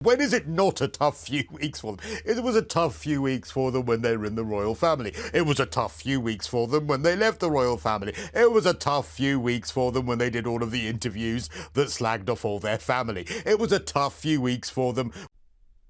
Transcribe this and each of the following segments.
When is it not a tough few weeks for them? It was a tough few weeks for them when they were in the royal family. It was a tough few weeks for them when they left the royal family. It was a tough few weeks for them when they did all of the interviews that slagged off all their family. It was a tough few weeks for them.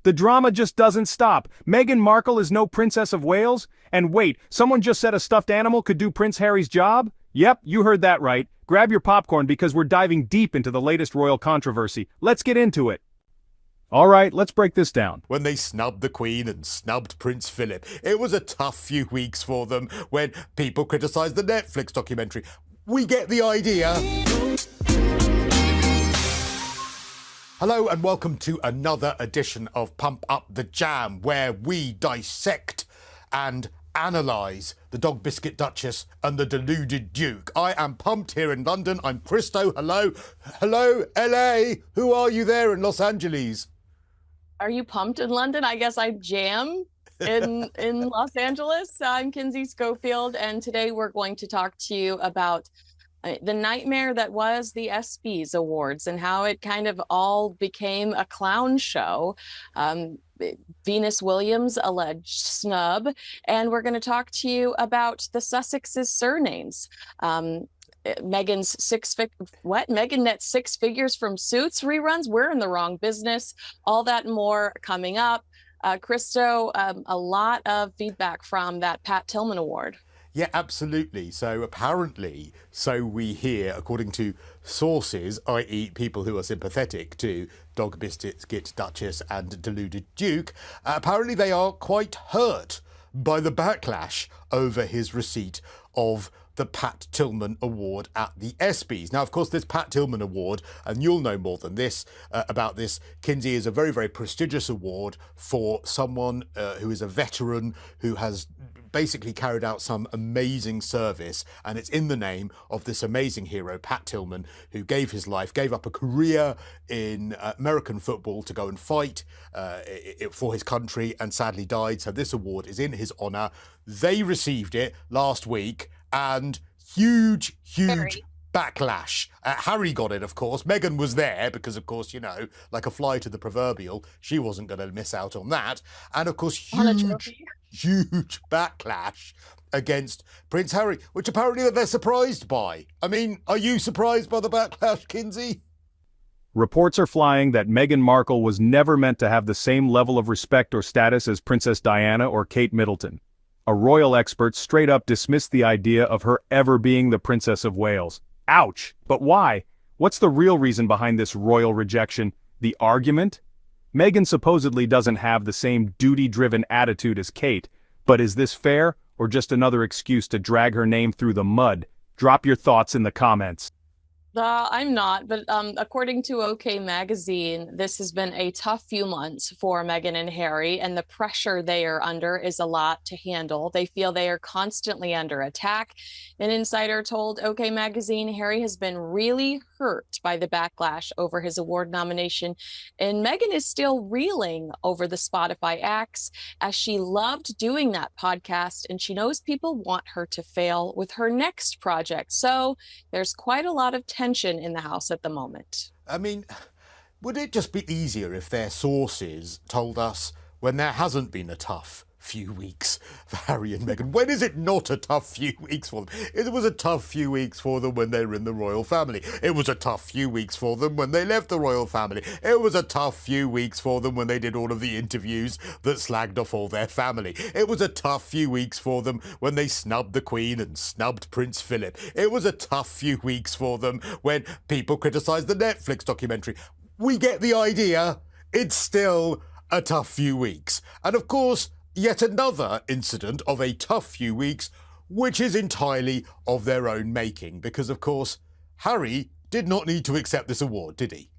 The drama just doesn't stop. Meghan Markle is no Princess of Wales? And wait, someone just said a stuffed animal could do Prince Harry's job? Yep, you heard that right. Grab your popcorn because we're diving deep into the latest royal controversy. Let's get into it. All right, let's break this down. When they snubbed the Queen and snubbed Prince Philip, it was a tough few weeks for them when people criticised the Netflix documentary. We get the idea. Hello and welcome to another edition of Pump Up the Jam, where we dissect and analyse the Dog Biscuit Duchess and the deluded Duke. I am pumped here in London. I'm Cristo. Hello. Hello, LA. Who are you there in Los Angeles? Are you pumped in London? I guess I jam in Los Angeles. I'm Kinsey Schofield, and today we're going to talk to you about the nightmare that was the ESPYs Awards and how it kind of all became a clown show. Venus Williams' alleged snub, and we're going to talk to you about the Sussex's surnames. Meghan's Meghan net six figures from Suits reruns. We're in the wrong business. All that and more coming up. Cristo, a lot of feedback from that Pat Tillman Award. Yeah, absolutely. So apparently, so we hear, according to sources, i.e. people who are sympathetic to Dog Biscuit Duchess and deluded Duke, apparently they are quite hurt by the backlash over his receipt of the Pat Tillman Award at the ESPYs. Now, of course, this Pat Tillman Award, and you'll know more than this about this, Kinsey, is a very, very prestigious award for someone who is a veteran, who has basically carried out some amazing service, and it's in the name of this amazing hero, Pat Tillman, who gave his life, gave up a career in American football to go and fight for his country, and sadly died. So this award is in his honour. They received it last week, and huge backlash. Harry got it, of course. Meghan was there because, of course, you know, like a fly to the proverbial, she wasn't going to miss out on that. And, of course, huge backlash against Prince Harry, which apparently they're surprised by. I mean, are you surprised by the backlash, Kinsey? Reports are flying that Meghan Markle was never meant to have the same level of respect or status as Princess Diana or Kate Middleton. A royal expert straight up dismissed the idea of her ever being the Princess of Wales. Ouch! But why? What's the real reason behind this royal rejection? The argument? Meghan supposedly doesn't have the same duty-driven attitude as Kate, but is this fair, or just another excuse to drag her name through the mud? Drop your thoughts in the comments. I'm not, but according to OK Magazine, this has been a tough few months for Meghan and Harry, and the pressure they are under is a lot to handle. They feel they are constantly under attack. An insider told OK Magazine Harry has been really hurt by the backlash over his award nomination, and Meghan is still reeling over the Spotify axe, as she loved doing that podcast, and she knows people want her to fail with her next project. So there's quite a lot of tension in the house at the moment. I mean, would it just be easier if their sources told us when there hasn't been a tough few weeks for Harry and Meghan? When is it not a tough few weeks for them? It was a tough few weeks for them when they were in the royal family. It was a tough few weeks for them when they left the royal family. It was a tough few weeks for them when they did all of the interviews that slagged off all their family. It was a tough few weeks for them when they snubbed the Queen and snubbed Prince Philip. It was a tough few weeks for them when people criticised the Netflix documentary. We get the idea. It's still a tough few weeks. And of course, yet another incident of a tough few weeks, which is entirely of their own making, because, of course, Harry did not need to accept this award, did he?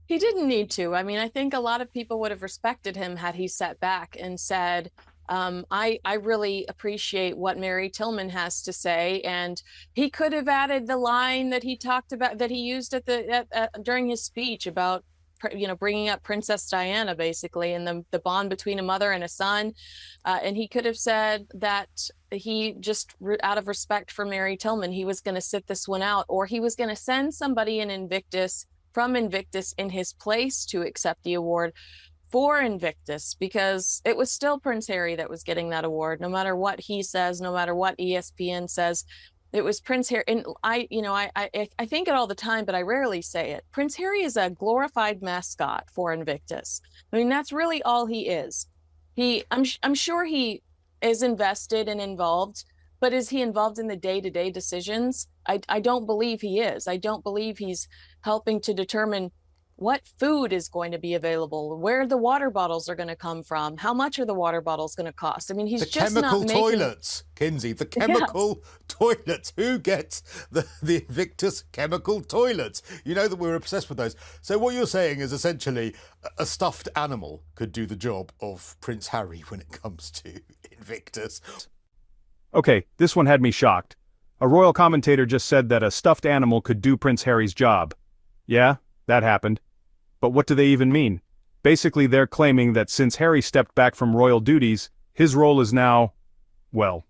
He didn't need to. I mean, I think a lot of people would have respected him had he sat back and said, I really appreciate what Mary Tillman has to say. And he could have added the line that he talked about, that he used during his speech about, you know, bringing up Princess Diana, basically, and the bond between a mother and a son. And he could have said that he just, out of respect for Mary Tillman, he was going to sit this one out, or he was going to send somebody from Invictus in his place to accept the award. for Invictus, because it was still Prince Harry that was getting that award, no matter what he says, no matter what ESPN says. It was Prince Harry. And I think it all the time, but I rarely say it. Prince Harry is a glorified mascot for Invictus. I mean, that's really all he is. I'm sure he is invested and involved, but is he involved in the day-to-day decisions? I don't believe he is. I don't believe he's helping to determine what food is going to be available, where the water bottles are going to come from, how much are the water bottles going to cost. I mean, he's just not making... toilets, Kinsey, the chemical toilets. Who gets the Invictus chemical toilets? You know that we're obsessed with those. So what you're saying is essentially a stuffed animal could do the job of Prince Harry when it comes to Invictus. Okay, this one had me shocked. A royal commentator just said that a stuffed animal could do Prince Harry's job. Yeah, that happened. But what do they even mean? Basically, they're claiming that since Harry stepped back from royal duties, his role is now, well,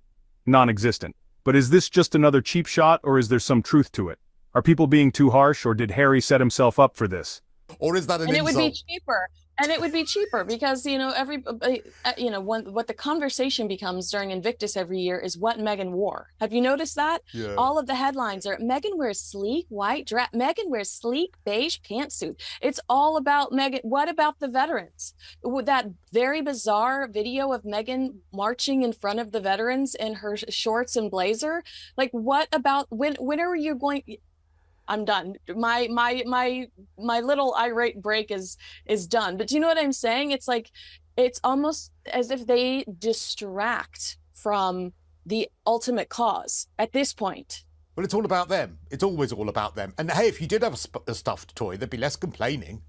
non-existent. But is this just another cheap shot, or is there some truth to it? Are people being too harsh, or did Harry set himself up for this? Or is that an insult? And it would be cheaper. And it would be cheaper because, everybody, what the conversation becomes during Invictus every year is what Meghan wore. Have you noticed that? Yeah. All of the headlines are Meghan wears sleek white dress. Meghan wears sleek beige pantsuit. It's all about Meghan. What about the veterans? That very bizarre video of Meghan marching in front of the veterans in her shorts and blazer. Like, what about when are you going? I'm done. My little irate break is done. But do you know what I'm saying? It's like, it's almost as if they distract from the ultimate cause at this point. Well, it's all about them. It's always all about them. And hey, if you did have a stuffed toy, there'd be less complaining.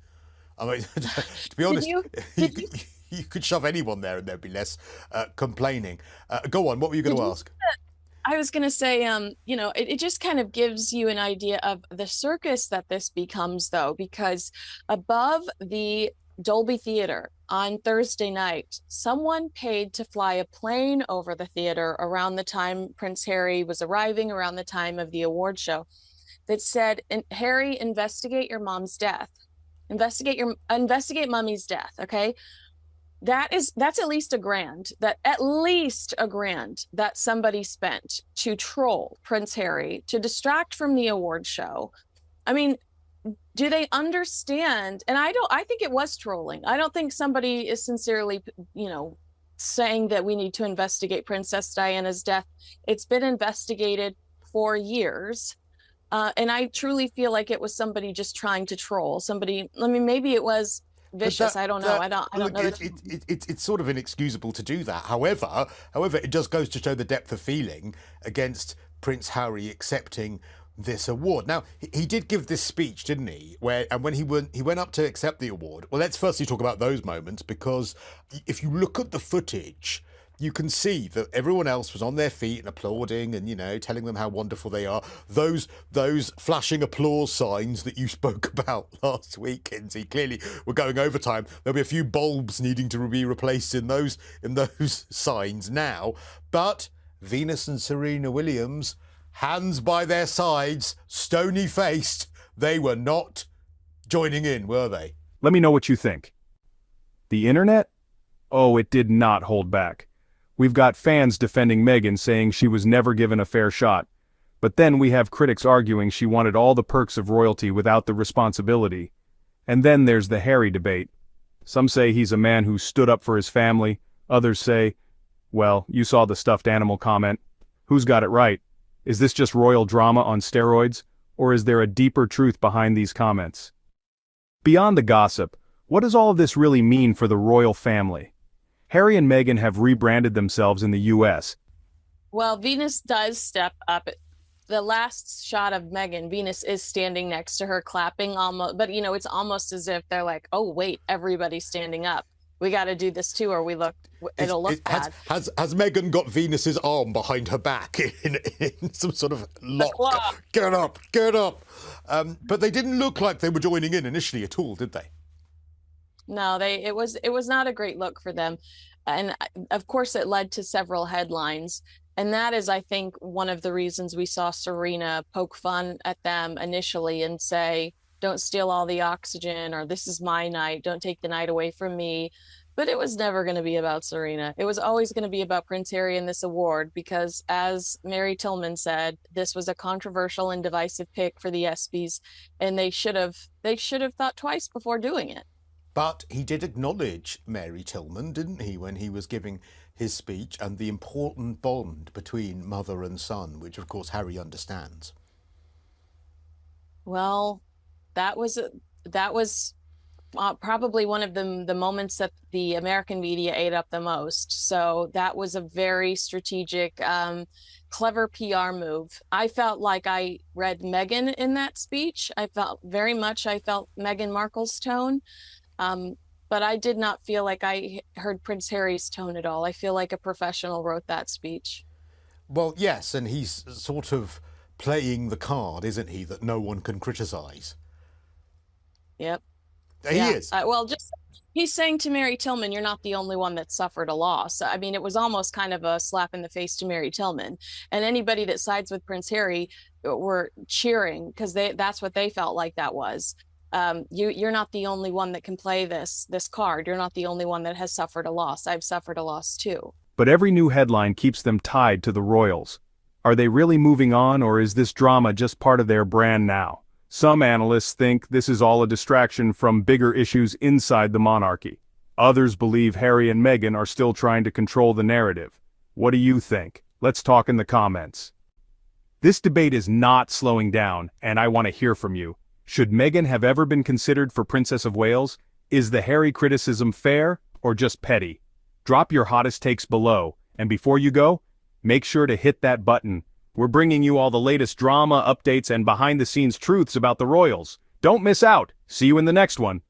I mean, to be honest, you could shove anyone there and there'd be less complaining. Go on, what were you going to ask? I was going to say, it just kind of gives you an idea of the circus that this becomes, though, because above the Dolby Theater on Thursday night, someone paid to fly a plane over the theater around the time Prince Harry was arriving, around the time of the award show, that said, Harry, investigate your mom's death. Investigate mommy's death, okay? That's at least $1,000 that somebody spent to troll Prince Harry, to distract from the award show. I mean, do they understand? And I think it was trolling. I don't think somebody is sincerely, saying that we need to investigate Princess Diana's death. It's been investigated for years. And I truly feel like it was somebody just trying to troll somebody. I mean, maybe it was vicious. I don't know. I don't know. It's sort of inexcusable to do that. However, it just goes to show the depth of feeling against Prince Harry accepting this award. Now, he did give this speech, didn't he? When he went up to accept the award. Well, let's firstly talk about those moments, because if you look at the footage, you can see that everyone else was on their feet and applauding and, telling them how wonderful they are. Those flashing applause signs that you spoke about last week, Kinsey, clearly were going overtime. There'll be a few bulbs needing to be replaced in those signs now. But Venus and Serena Williams, hands by their sides, stony-faced, they were not joining in, were they? Let me know what you think. The internet? Oh, it did not hold back. We've got fans defending Meghan, saying she was never given a fair shot. But then we have critics arguing she wanted all the perks of royalty without the responsibility. And then there's the Harry debate. Some say he's a man who stood up for his family. Others say, well, you saw the stuffed animal comment. Who's got it right? Is this just royal drama on steroids? Or is there a deeper truth behind these comments? Beyond the gossip, what does all of this really mean for the royal family? Harry and Meghan have rebranded themselves in the U.S. Well, Venus does step up. The last shot of Meghan, Venus is standing next to her clapping almost, but it's almost as if they're like, oh, wait, everybody's standing up. We got to do this too, or it'll look bad. Has Meghan got Venus's arm behind her back in some sort of lock? Get up. But they didn't look like they were joining in initially at all, did they? No, it was not a great look for them. And of course it led to several headlines. And that is, I think, one of the reasons we saw Serena poke fun at them initially and say, don't steal all the oxygen, or this is my night, don't take the night away from me. But it was never going to be about Serena. It was always going to be about Prince Harry and this award, because as Mary Tillman said, this was a controversial and divisive pick for the ESPYs, and they should have thought twice before doing it. But he did acknowledge Mary Tillman, didn't he, when he was giving his speech, and the important bond between mother and son, which of course Harry understands. Well, that was probably one of the moments that the American media ate up the most. So that was a very strategic, clever PR move. I felt like I read Meghan in that speech. I felt Meghan Markle's tone. But I did not feel like I heard Prince Harry's tone at all. I feel like a professional wrote that speech. Well, yes, and he's sort of playing the card, isn't he, that no one can criticise. Yep. He is. Well, just he's saying to Mary Tillman, you're not the only one that suffered a loss. I mean, it was almost kind of a slap in the face to Mary Tillman, and anybody that sides with Prince Harry were cheering, because that's what they felt like that was. You're not the only one that can play this card. You're not the only one that has suffered a loss. I've suffered a loss too. But every new headline keeps them tied to the royals. Are they really moving on, or is this drama just part of their brand now? Some analysts think this is all a distraction from bigger issues inside the monarchy. Others believe Harry and Meghan are still trying to control the narrative. What do you think? Let's talk in the comments. This debate is not slowing down, and I want to hear from you. Should Meghan have ever been considered for Princess of Wales? Is the Harry criticism fair, or just petty? Drop your hottest takes below, and before you go, make sure to hit that button. We're bringing you all the latest drama, updates, and behind-the-scenes truths about the royals. Don't miss out. See you in the next one.